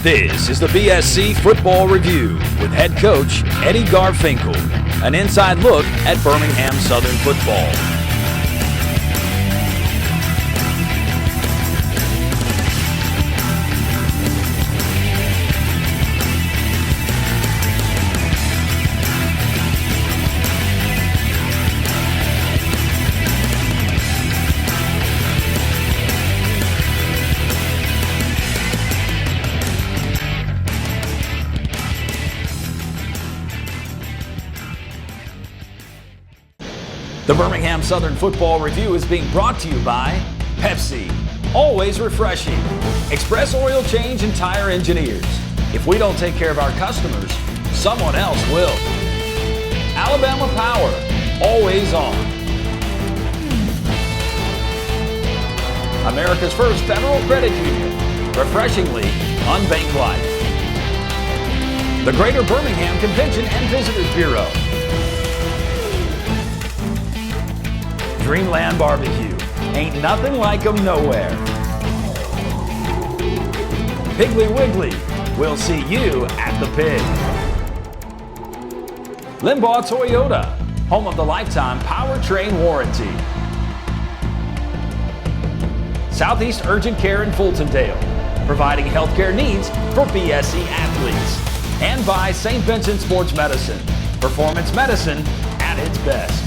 This is the BSC Football Review with head coach Eddie Garfinkel. An inside look at Birmingham Southern football. The Birmingham Southern Football Review is being brought to you by Pepsi, always refreshing. Express Oil Change and Tire Engineers. If we don't take care of our customers, someone else will. Alabama Power, always on. America's first federal credit union, refreshingly unbanked life. The Greater Birmingham Convention and Visitors Bureau. Dreamland Barbecue. Ain't nothing like 'em nowhere. Piggly Wiggly. We'll see you at the pig. Limbaugh Toyota. Home of the lifetime powertrain warranty. Southeast Urgent Care in Fultondale. Providing healthcare needs for BSC athletes. And by St. Vincent Sports Medicine. Performance medicine at its best.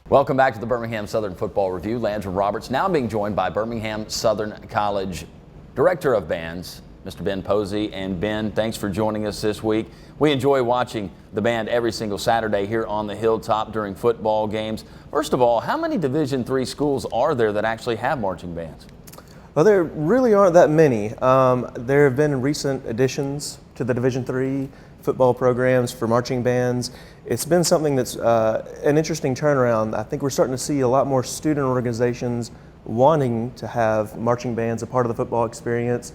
Welcome back to the Birmingham Southern Football Review. Landry Roberts now being joined by Birmingham Southern College Director of Bands, Mr. Ben Posey. And Ben, thanks for joining us this week. We enjoy watching the band every single Saturday here on the Hilltop during football games. First of all, how many Division III schools are there that actually have marching bands? Well, there really aren't that many. There have been recent additions to the Division III football programs for marching bands. It's been something that's an interesting turnaround. I think we're starting to see a lot more student organizations wanting to have marching bands a part of the football experience.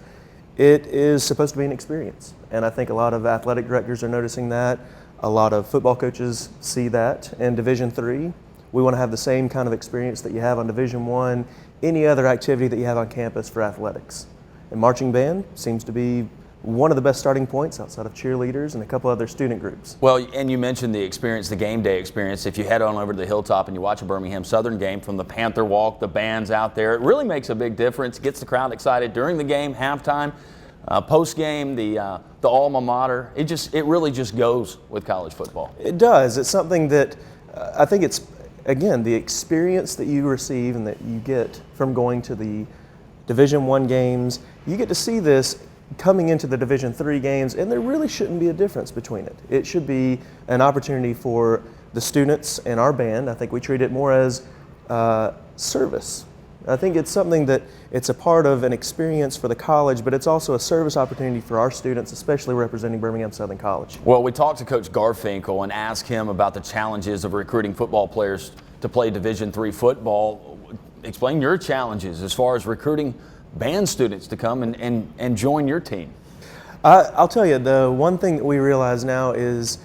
It is supposed to be an experience, and I think a lot of athletic directors are noticing that. A lot of football coaches see that. In Division III, we want to have the same kind of experience that you have on Division I, any other activity that you have on campus for athletics. And marching band seems to be one of the best starting points outside of cheerleaders and a couple other student groups. Well, and you mentioned the experience, the game day experience. If you head on over to the Hilltop and you watch a Birmingham Southern game from the Panther Walk, the band's out there, it really makes a big difference. Gets the crowd excited during the game, halftime, post-game, the alma mater. It really just goes with college football. It does. It's something that I think it's, again, the experience that you receive and that you get from going to the Division I games. You get to see this coming into the Division III games, and there really shouldn't be a difference between it. It should be an opportunity for the students and our band. I think we treat it more as service. I think it's something that it's a part of an experience for the college, but it's also a service opportunity for our students, especially representing Birmingham Southern College. Well, we talked to Coach Garfinkel and asked him about the challenges of recruiting football players to play Division III football. Explain your challenges as far as recruiting band students to come and join your team. I'll tell you, the one thing that we realize now is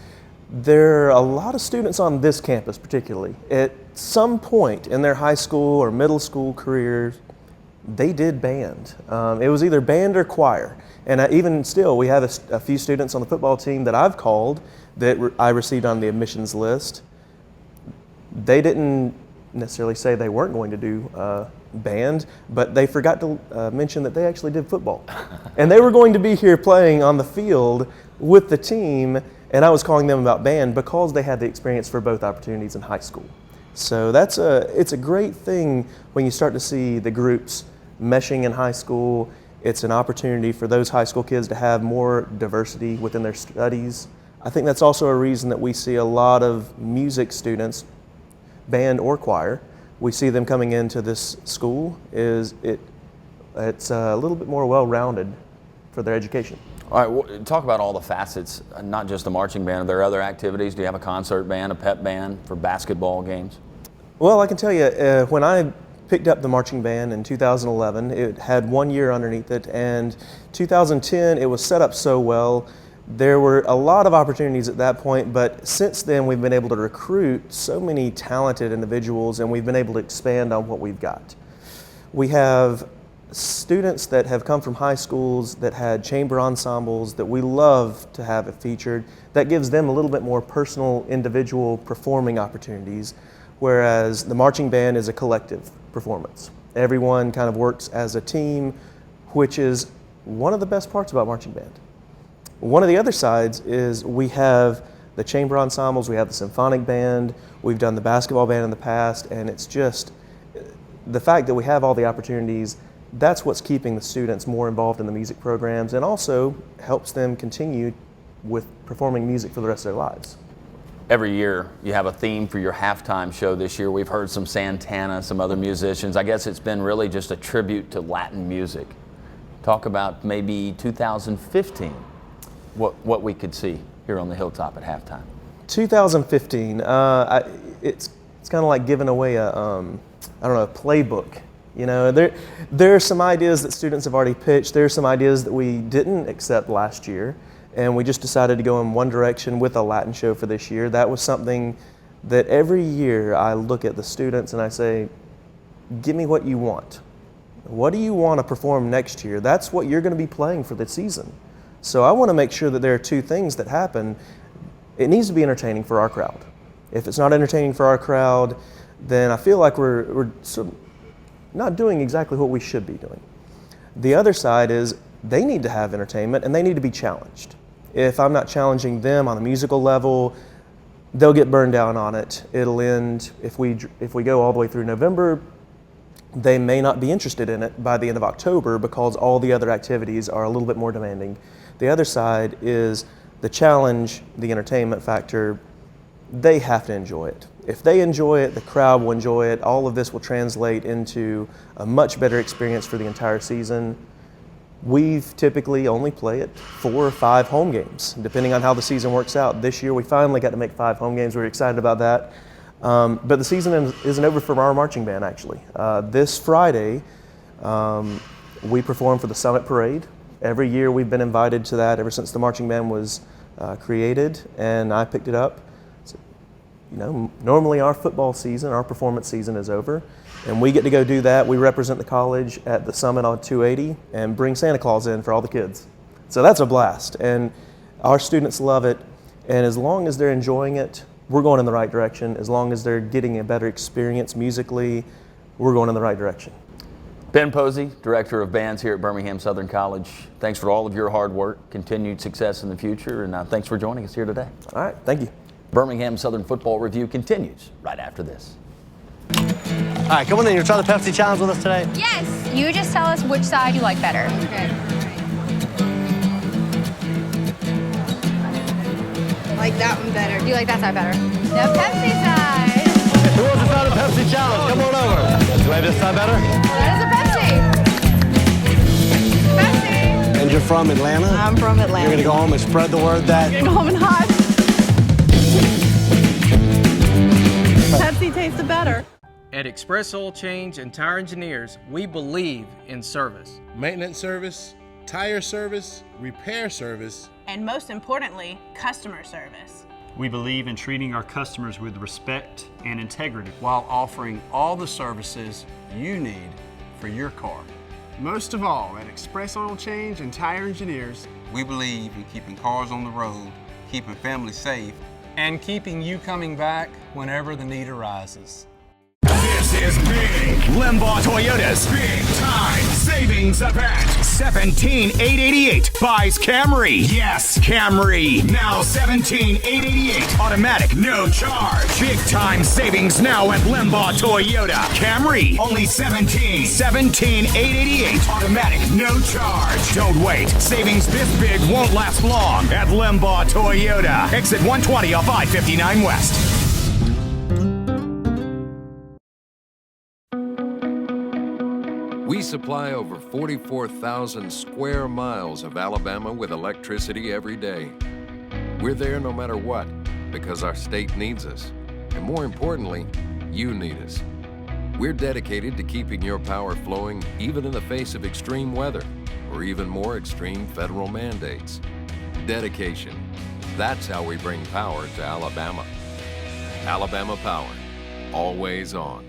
there are a lot of students on this campus particularly. At some point in their high school or middle school careers, they did band. It was either band or choir. And even still, we have a few students on the football team that I've called that I received on the admissions list. They didn't necessarily say they weren't going to do band, but they forgot to mention that they actually did football. And they were going to be here playing on the field with the team, and I was calling them about band because they had the experience for both opportunities in high school. So it's a great thing when you start to see the groups meshing in high school. It's an opportunity for those high school kids to have more diversity within their studies. I think that's also a reason that we see a lot of music students, band or choir. We see them coming into this school. It's a little bit more well-rounded for their education. All right, well, talk about all the facets, not just the marching band. Are there other activities? Do you have a concert band, a pep band for basketball games? Well, I can tell you, when I picked up the marching band in 2011, it had 1 year underneath it, and 2010 it was set up so well There were a lot of opportunities at that point, but since then we've been able to recruit so many talented individuals, and we've been able to expand on what we've got. We have students that have come from high schools that had chamber ensembles that we love to have it featured. That gives them a little bit more personal, individual performing opportunities, whereas the marching band is a collective performance. Everyone kind of works as a team, which is one of the best parts about marching band. One of the other sides is we have the chamber ensembles, we have the symphonic band, we've done the basketball band in the past, and it's just the fact that we have all the opportunities. That's what's keeping the students more involved in the music programs, and also helps them continue with performing music for the rest of their lives. Every year you have a theme for your halftime show. This year we've heard some Santana, some other musicians. I guess it's been really just a tribute to Latin music. Talk about maybe 2015, what we could see here on the Hilltop at halftime. 2015, it's kind of like giving away a playbook. You know, there are some ideas that students have already pitched. There are some ideas that we didn't accept last year, and we just decided to go in one direction with a Latin show for this year. That was something that every year I look at the students and I say, give me what you want. What do you want to perform next year? That's what you're going to be playing for the season. So I want to make sure that there are two things that happen. It needs to be entertaining for our crowd. If it's not entertaining for our crowd, then I feel like we're sort of not doing exactly what we should be doing. The other side is they need to have entertainment and they need to be challenged. If I'm not challenging them on a musical level, they'll get burned down on it. It'll end, if we go all the way through November, they may not be interested in it by the end of October because all the other activities are a little bit more demanding. The other side is the challenge, the entertainment factor. They have to enjoy it. If they enjoy it, the crowd will enjoy it. All of this will translate into a much better experience for the entire season. We've typically only play it 4 or 5 home games, depending on how the season works out. This year we finally got to make 5 home games. We're excited about that. But the season isn't over for our marching band, actually. This Friday, we perform for the Summit Parade. Every year we've been invited to that ever since the marching band was created, and I picked it up. So, you know, normally our football season, our performance season is over, and we get to go do that. We represent the college at the Summit on 280 and bring Santa Claus in for all the kids. So that's a blast, and our students love it, and as long as they're enjoying it, we're going in the right direction. As long as they're getting a better experience musically, we're going in the right direction. Ben Posey, Director of Bands here at Birmingham Southern College. Thanks for all of your hard work, continued success in the future, and thanks for joining us here today. All right, thank you. Birmingham Southern Football Review continues right after this. All right, come on in. You're trying the Pepsi Challenge with us today? Yes. You just tell us which side you like better. Okay. I like that one better. You like that side better? The Pepsi side. Who wants to try the Pepsi Challenge? Come on over. Do you like this side better? That is a Pepsi. Pepsi. And you're from Atlanta? I'm from Atlanta. You're going to go home and spread the word that... Go home and hot. Pepsi tastes better. At Express Oil Change and Tire Engineers, we believe in service. Maintenance service, tire service, repair service, and most importantly, customer service. We believe in treating our customers with respect and integrity while offering all the services you need for your car. Most of all, at Express Oil Change and Tire Engineers, we believe in keeping cars on the road, keeping families safe, and keeping you coming back whenever the need arises. This is big. Limbaugh Toyota's big time savings event. 17,888 buys Camry. Yes, Camry. Now 17,888. Automatic, no charge. Big time savings now at Limbaugh Toyota. Camry, only 17,888. Automatic, no charge. Don't wait. Savings this big won't last long at Limbaugh Toyota. Exit 120 off I-59 West. We supply over 44,000 square miles of Alabama with electricity every day. We're there no matter what, because our state needs us. And more importantly, you need us. We're dedicated to keeping your power flowing even in the face of extreme weather or even more extreme federal mandates. dedication. That's how we bring power to Alabama. Alabama Power, always on.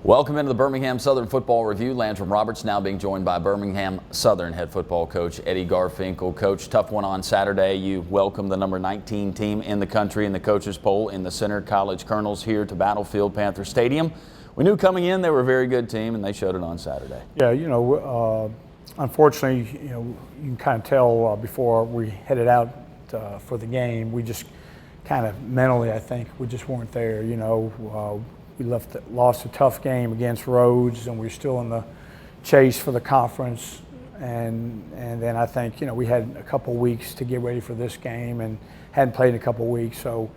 Welcome into the Birmingham Southern Football Review. Landrum Roberts now being joined by Birmingham Southern head football coach Eddie Garfinkel. Coach, tough one on Saturday. You welcomed the number 19 team in the country in the coaches poll in the Center College Colonels here to Battlefield Panther Stadium. We knew coming in they were a very good team, and they showed it on Saturday. Yeah, unfortunately, you can kind of tell before we headed out for the game, we just kind of mentally, I think, we just weren't there. We lost a tough game against Rhodes, and we're still in the chase for the conference. And then I think, we had a couple weeks to get ready for this game and hadn't played in a couple weeks. So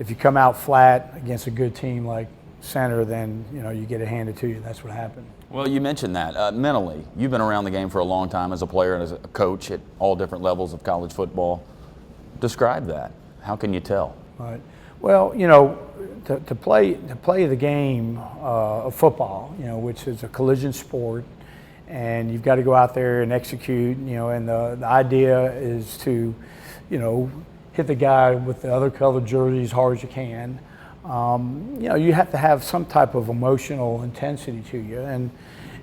if you come out flat against a good team like Center, then, you get it handed to you. That's what happened. Well, you mentioned that. Mentally, you've been around the game for a long time as a player and as a coach at all different levels of college football. Describe that. How can you tell? Right. Well, to play the game of football, which is a collision sport, and you've got to go out there and execute, and the idea is to, hit the guy with the other colored jersey as hard as you can. You have to have some type of emotional intensity to you,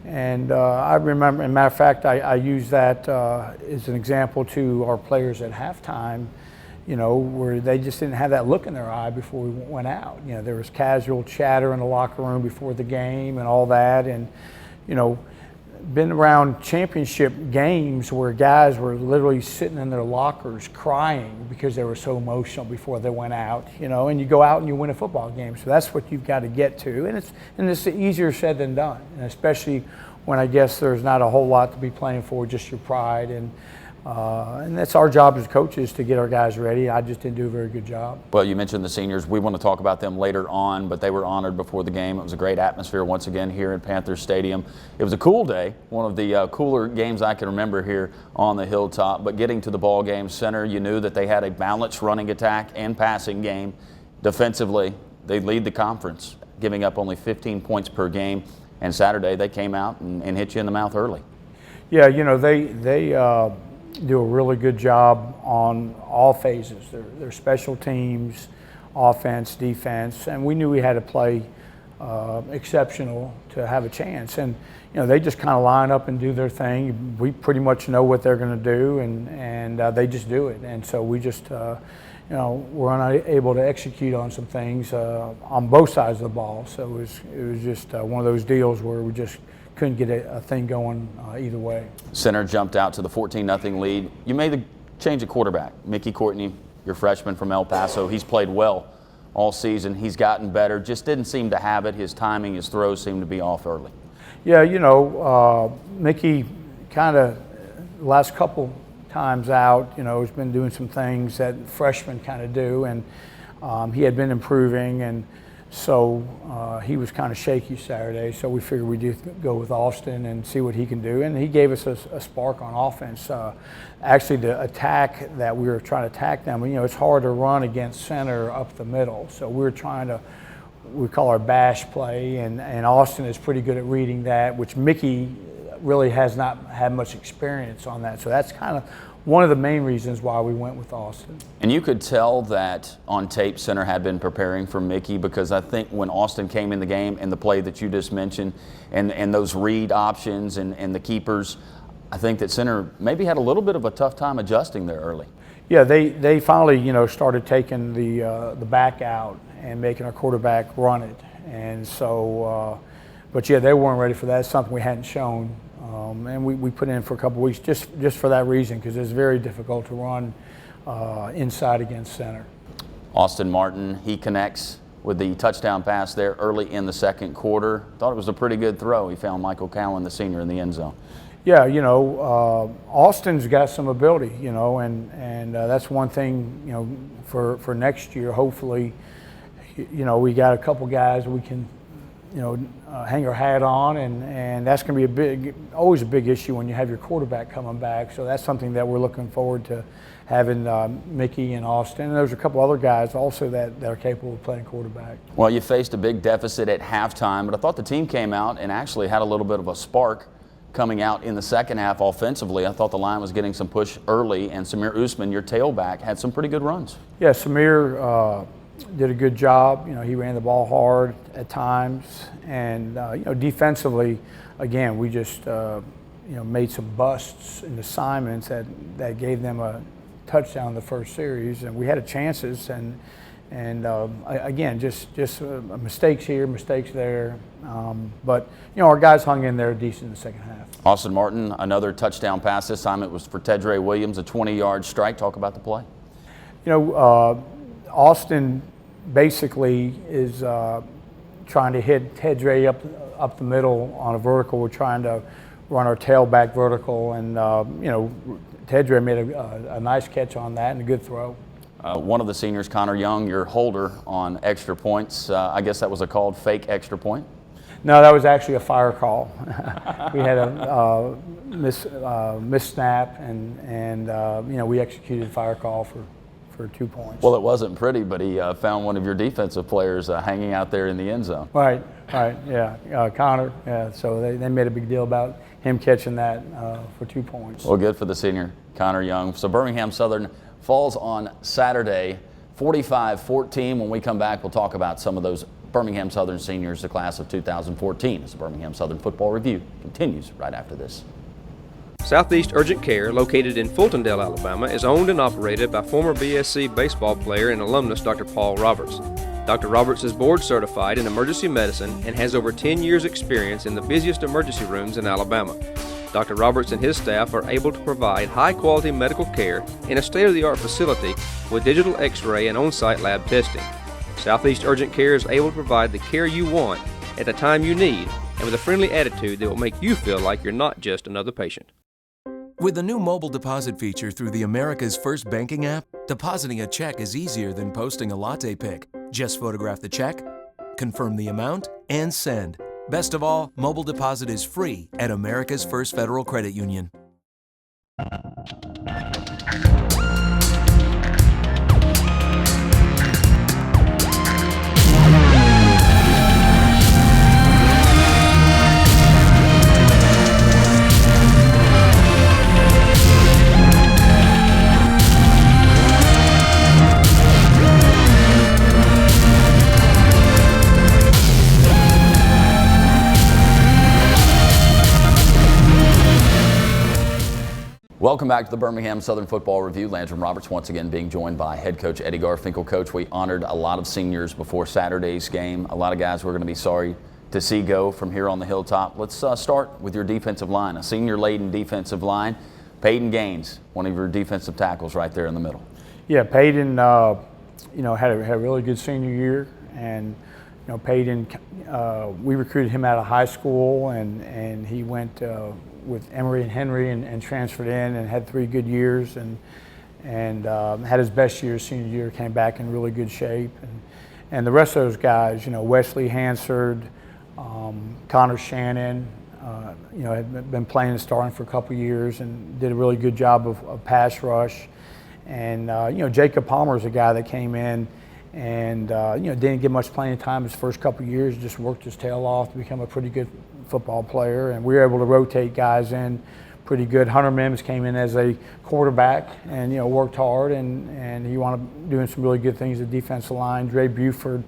and I remember, as a matter of fact, I use that as an example to our players at halftime. Where they just didn't have that look in their eye before we went out. There was casual chatter in the locker room before the game and all that. And, been around championship games where guys were literally sitting in their lockers crying because they were so emotional before they went out, and you go out and you win a football game. So that's what you've got to get to. And it's easier said than done, and especially when I guess there's not a whole lot to be playing for, just your pride. And that's our job as coaches to get our guys ready. I just didn't do a very good job. Well, you mentioned the seniors. We want to talk about them later on, but they were honored before the game. It was a great atmosphere once again here at Panther Stadium. It was a cool day, one of the cooler games I can remember here on the Hilltop. But getting to the ball game center, you knew that they had a balanced running attack and passing game. Defensively, they lead the conference, giving up only 15 points per game. And Saturday, they came out and hit you in the mouth early. Yeah, they do a really good job on all phases. Their special teams, offense, defense, and we knew we had to play exceptional to have a chance. And they just kind of line up and do their thing. We pretty much know what they're going to do, and they just do it. And so we just we're unable to execute on some things on both sides of the ball. So it was just one of those deals where we just couldn't get a thing going either way. Center jumped out to the 14-0 lead. You made the change of quarterback. Mickey Courtney, your freshman from El Paso, he's played well all season. He's gotten better, just didn't seem to have it. His timing, his throws seemed to be off early. Yeah, Mickey kind of last couple times out, has been doing some things that freshmen kind of do, and he had been improving, and so he was kind of shaky Saturday, so we figured we'd just go with Austin and see what he can do. And he gave us a spark on offense. Actually, the attack that we were trying to attack them, it's hard to run against Center up the middle. So we were trying to, we call our bash play, and Austin is pretty good at reading that, which Mickey really has not had much experience on that. So that's kind of one of the main reasons why we went with Austin. And you could tell that on tape Center had been preparing for Mickey, because I think when Austin came in the game and the play that you just mentioned and those read options and the keepers, I think that Center maybe had a little bit of a tough time adjusting there early. Yeah, they finally started taking the back out and making our quarterback run it. And so, but yeah, they weren't ready for that. It's something we hadn't shown. And we put in for a couple weeks just for that reason, because it's very difficult to run inside against Center. Austin Martin, he connects with the touchdown pass there early in the second quarter. Thought it was a pretty good throw. He found Michael Cowan, the senior, in the end zone. Yeah, Austin's got some ability, and that's one thing, for next year, hopefully, we got a couple guys we can, hang our hat on, and that's going to be always a big issue when you have your quarterback coming back. So that's something that we're looking forward to having Mickey and Austin. And there's a couple other guys also that are capable of playing quarterback. Well, you faced a big deficit at halftime, but I thought the team came out and actually had a little bit of a spark coming out in the second half offensively. I thought the line was getting some push early, and Samir Usman, your tailback, had some pretty good runs. Yeah, Samir did a good job. He ran the ball hard at times, and defensively, again, we just made some busts in assignments that gave them a touchdown in the first series, and we had chances, and again, just mistakes here, mistakes there, but our guys hung in there decent in the second half. Austin Martin, another touchdown pass. This time it was for Tedre Williams, a 20-yard strike. Talk about the play. Austin basically is trying to hit Tedre up the middle on a vertical. We're trying to run our tailback vertical, and Tedre made a nice catch on that and a good throw. One of the seniors, Connor Young, your holder on extra points. I guess that was a called fake extra point? No, that was actually a fire call. We had a miss snap, and we executed fire call for 2 points. Well, it wasn't pretty, but he found one of your defensive players hanging out there in the end zone. Right, yeah. Connor, yeah, so they made a big deal about him catching that for 2 points. Well, good for the senior, Connor Young. So Birmingham Southern falls on Saturday, 45-14. When we come back, we'll talk about some of those Birmingham Southern seniors, the class of 2014, as the Birmingham Southern Football Review continues right after this. Southeast Urgent Care, located in Fultondale, Alabama, is owned and operated by former BSC baseball player and alumnus Dr. Paul Roberts. Dr. Roberts is board certified in emergency medicine and has over 10 years' experience in the busiest emergency rooms in Alabama. Dr. Roberts and his staff are able to provide high-quality medical care in a state-of-the-art facility with digital X-ray and on-site lab testing. Southeast Urgent Care is able to provide the care you want at the time you need and with a friendly attitude that will make you feel like you're not just another patient. With the new mobile deposit feature through the America's First Banking app, depositing a check is easier than posting a latte pic. Just photograph the check, confirm the amount, and send. Best of all, mobile deposit is free at America's First Federal Credit Union. Welcome back to the Birmingham Southern Football Review. Landrum Roberts once again being joined by head coach Eddie Garfinkel. Coach, we honored a lot of seniors before Saturday's game. A lot of guys we're going to be sorry to see go from here on the hilltop. Let's start with your defensive line, a senior-laden defensive line. Peyton Gaines, one of your defensive tackles right there in the middle. Yeah, Peyton, had a really good senior year, and Peyton, we recruited him out of high school, and he went with Emory and Henry and transferred in and had 3 good years and had his best year senior year, came back in really good shape. And the rest of those guys, Wesley Hansard, Connor Shannon, had been playing and starting for a couple years and did a really good job of pass rush. And, Jacob Palmer is a guy that came in and, didn't get much playing time his first couple years, just worked his tail off to become a pretty good football player. And we were able to rotate guys in pretty good. Hunter Mims came in as a quarterback and, worked hard and he wound up doing some really good things at defensive line. Dre Buford,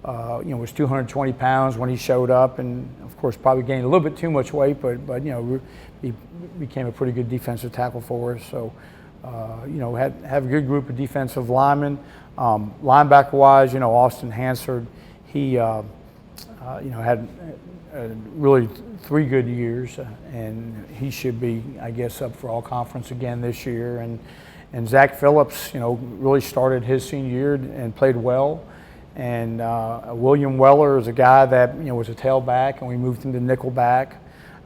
was 220 pounds when he showed up and, of course, probably gained a little bit too much weight, but he became a pretty good defensive tackle for us. So, have a good group of defensive linemen. Linebacker-wise, Austin Hansard, he, had really 3 good years, and he should be, I guess, up for all conference again this year. And Zach Phillips, really started his senior year and played well. And William Weller is a guy that was a tailback, and we moved him to nickelback.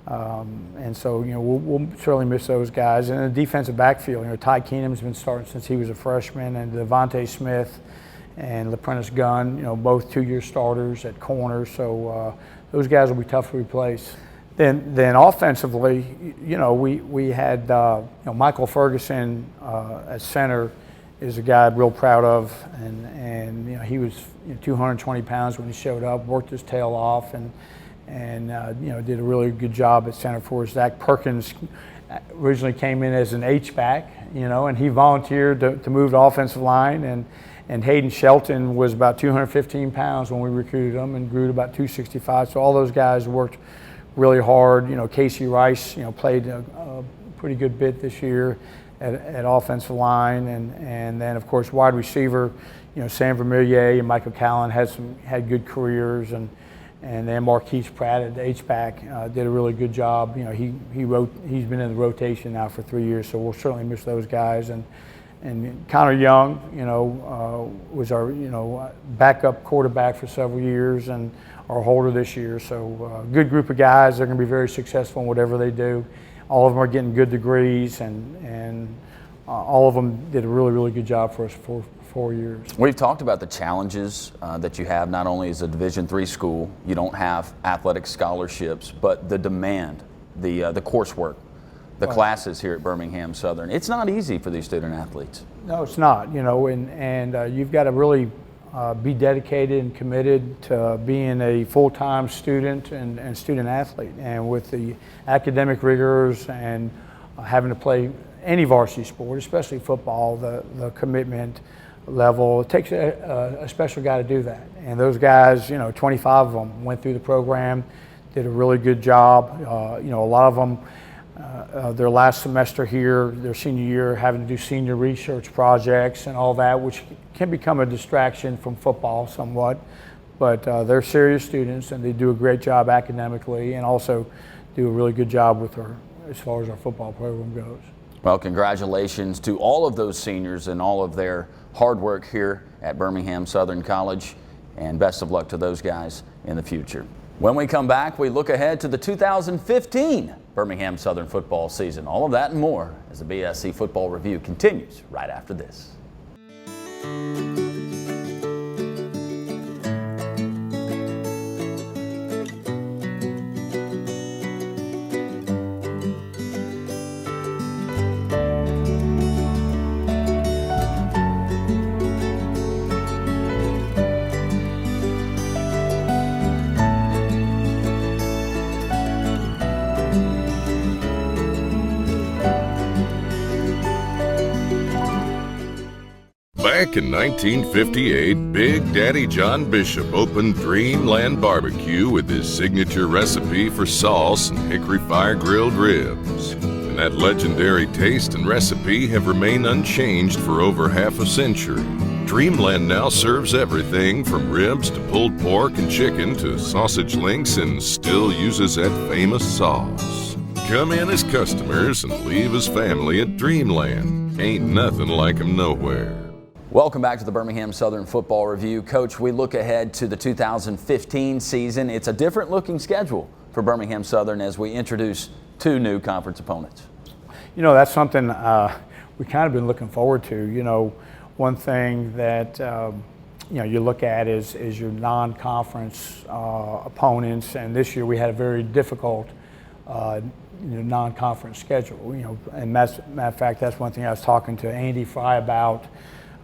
And so we'll certainly miss those guys. And in the defensive backfield, Ty Keenum's been starting since he was a freshman, and Devontae Smith and LaPrentice Gunn, both 2-year starters at corner. So those guys will be tough to replace. Then offensively, we had Michael Ferguson at center is a guy I'm real proud of, and he was 220 pounds when he showed up, worked his tail off, and you know, did a really good job at center for us. Zach Perkins originally came in as an H-back, you know, and he volunteered to move to offensive line, and Hayden Shelton was about 215 pounds when we recruited him and grew to about 265. So all those guys worked really hard. You know, Casey Rice, you know, played a pretty good bit this year at offensive line, and then of course wide receiver, you know, Sam Vermillier and Michael Callan had good careers, and then Marquise Pratt at H-back did a really good job. You know, he's been in the rotation now for 3 years, so we'll certainly miss those guys. And Connor Young, you know, was our, you know, backup quarterback for several years and our holder this year. So good group of guys. They're going to be very successful in whatever they do. All of them are getting good degrees, and all of them did a really, really good job for us for 4 years. We've talked about the challenges that you have, not only as a Division III school, you don't have athletic scholarships, but the demand, the coursework, the classes here at Birmingham Southern. It's not easy for these student athletes. No, it's not, you know, and you've got to really be dedicated and committed to being a full-time student and student athlete. And with the academic rigors and having to play any varsity sport, especially football, the commitment level, it takes a special guy to do that. And those guys, you know, 25 of them went through the program, did a really good job. You know, a lot of them, their last semester here, their senior year, having to do senior research projects and all that, which can become a distraction from football somewhat. But they're serious students, and they do a great job academically, and also do a really good job with as far as our football program goes. Well, congratulations to all of those seniors and all of their hard work here at Birmingham Southern College, and best of luck to those guys in the future. When we come back, we look ahead to the 2015 Birmingham Southern football season. All of that and more as the BSC Football Review continues right after this. Back in 1958, Big Daddy John Bishop opened Dreamland Barbecue with his signature recipe for sauce and hickory fire grilled ribs. And that legendary taste and recipe have remained unchanged for over half a century. Dreamland now serves everything from ribs to pulled pork and chicken to sausage links, and still uses that famous sauce. Come in as customers and leave as family at Dreamland. Ain't nothing like 'em nowhere. Welcome back to the Birmingham Southern Football Review. Coach, we look ahead to the 2015 season. It's a different looking schedule for Birmingham Southern as we introduce 2 new conference opponents. You know, that's something we kind of been looking forward to. You know, one thing that you know, you look at is your non-conference opponents, and this year we had a very difficult non-conference schedule. You know, and matter of fact, that's one thing I was talking to Andy Fry about,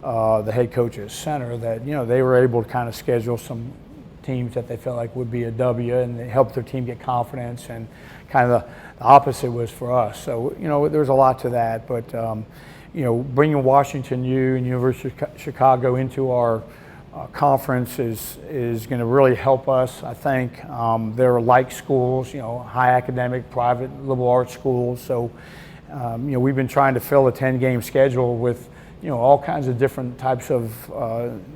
the head coach at center, that, you know, they were able to kind of schedule some teams that they felt like would be a W, and they helped their team get confidence, and kind of the opposite was for us. So, you know, there's a lot to that, but you know, bringing Washington U and University of Chicago into our conference is going to really help us, I think. They're like schools, you know, high academic, private, liberal arts schools. So, you know, we've been trying to fill a 10-game schedule with, you know, all kinds of different types of,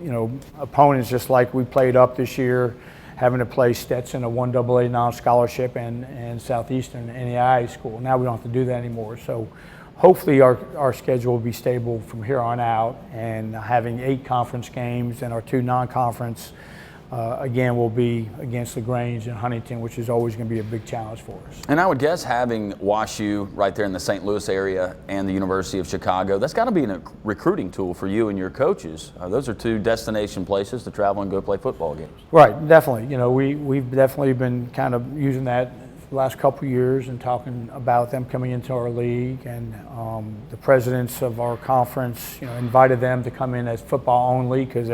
you know, opponents, just like we played up this year, having to play Stetson, a 1AA non-scholarship, and Southeastern NAIA school. Now we don't have to do that anymore. So hopefully our schedule will be stable from here on out, and having 8 conference games, and our 2 non-conference, again, will be against LaGrange and Huntington, which is always going to be a big challenge for us. And I would guess having WashU right there in the St. Louis area and the University of Chicago, that's got to be a recruiting tool for you and your coaches. Those are 2 destination places to travel and go play football games. Right, definitely. You know, we've definitely been kind of using that the last couple of years and talking about them coming into our league, and the presidents of our conference, you know, invited them to come in as football only, because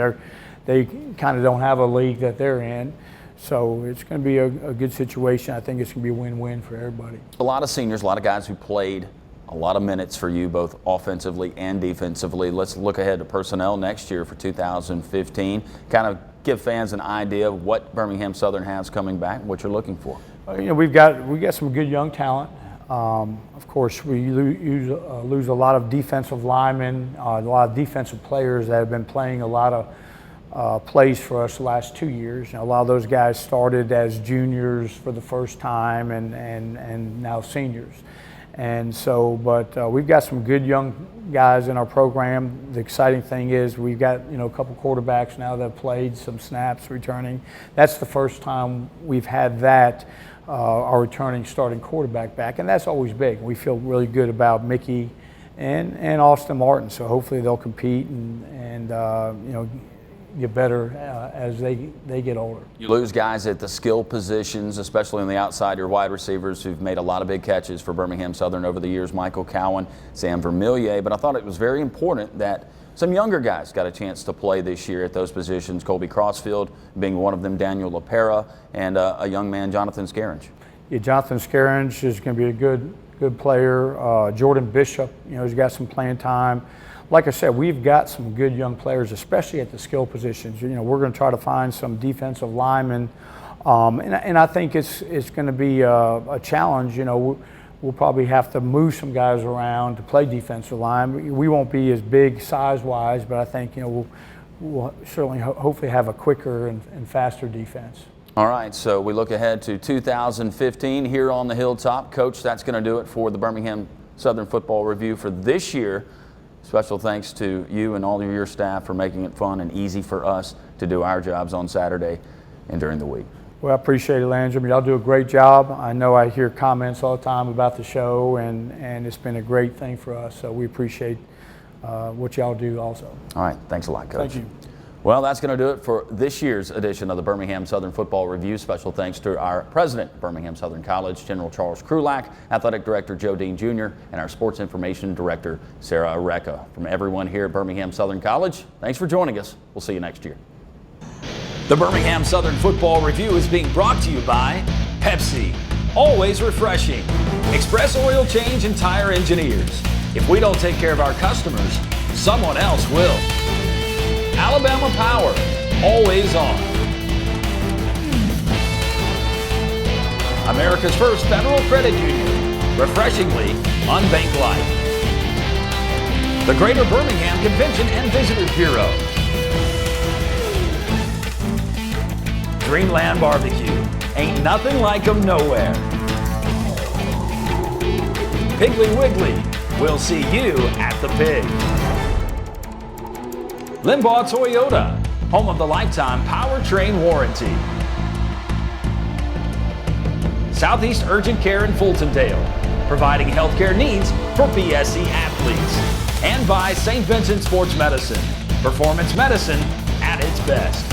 they kind of don't have a league that they're in. So it's going to be a good situation. I think it's going to be a win-win for everybody. A lot of seniors, a lot of guys who played a lot of minutes for you, both offensively and defensively. Let's look ahead to personnel next year for 2015. Kind of give fans an idea of what Birmingham Southern has coming back, what you're looking for. We've got some good young talent. Of course, we lose a lot of defensive linemen, a lot of defensive players that have been playing a lot of plays for us the last 2 years. A lot of those guys started as juniors for the first time and now seniors. And so, but we've got some good young guys in our program. The exciting thing is we've got, a couple quarterbacks now that have played some snaps returning. That's the first time we've had that, our returning starting quarterback back, and that's always big. We feel really good about Mickey and Austin Martin, so hopefully they'll compete and get better as they get older. You lose guys at the skill positions, especially on the outside, your wide receivers who've made a lot of big catches for Birmingham Southern over the years, Michael Cowan, Sam Vermillier, but I thought it was very important that some younger guys got a chance to play this year at those positions, Colby Crossfield being one of them, Daniel LaPera, and a young man, Jonathan Scaringe. Yeah, Jonathan Scaringe is going to be a good player. Jordan Bishop, he's got some playing time. Like I said, we've got some good young players, especially at the skill positions. We're going to try to find some defensive linemen, and I think it's going to be a challenge. We'll probably have to move some guys around to play defensive line. We won't be as big size-wise, but I think we'll certainly hopefully have a quicker and faster defense. All right, so we look ahead to 2015 here on the Hilltop. Coach, that's going to do it for the Birmingham Southern Football Review for this year. Special thanks to you and all of your staff for making it fun and easy for us to do our jobs on Saturday and during the week. Well, I appreciate it, Landry. Y'all do a great job. I know I hear comments all the time about the show, and it's been a great thing for us. So we appreciate what y'all do also. All right, thanks a lot, Coach. Thank you. Well, that's going to do it for this year's edition of the Birmingham Southern Football Review. Special thanks to our president of Birmingham Southern College, General Charles Krulak, Athletic Director Joe Dean Jr., and our Sports Information Director, Sarah Areca. From everyone here at Birmingham Southern College, thanks for joining us. We'll see you next year. The Birmingham Southern Football Review is being brought to you by Pepsi, always refreshing. Express Oil Change and Tire Engineers. If we don't take care of our customers, someone else will. Alabama Power, always on. America's first federal credit union, refreshingly unbank life. The Greater Birmingham Convention and Visitors Bureau. Dreamland Barbecue, ain't nothing like 'em nowhere. Piggly Wiggly, we'll see you at the Pig. Limbaugh Toyota, home of the lifetime powertrain warranty. Southeast Urgent Care in Fultondale, providing healthcare needs for BSC athletes. And by St. Vincent Sports Medicine, performance medicine at its best.